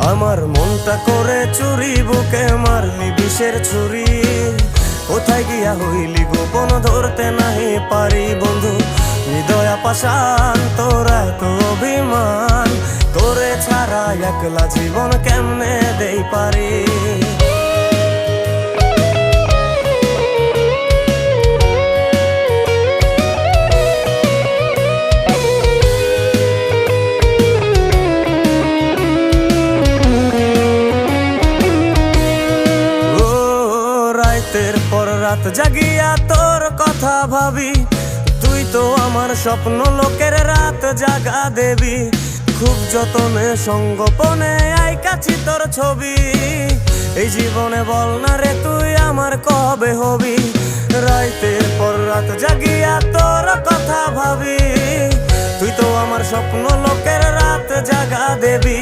আমার মনটা করে চুরি, বুকে মারলি বিষের ছুরি। কোথায় গিয়া হইলি গোপন, ধরতে নাহি পারি বন্ধু। হৃদয়া পাষাণ তোরা তো অভিমান, তোরে ছাড়া একলা জীবন কেমনে দেই পারি। রাতের পর রাত জাগিয়া তোর কথা ভাবি, তুই তো আমার স্বপ্ন লোকের রাত জাগা দেবী। খুব যতনে সঙ্গোপনে আইকাছি তোর ছবি, এই জীবনে বল না রে তুই আমার কবে হবি। রাতের পর রাত জাগিয়া তোর কথা ভাবি, তুই তো আমার স্বপ্ন লোকের রাত জাগা দেবী।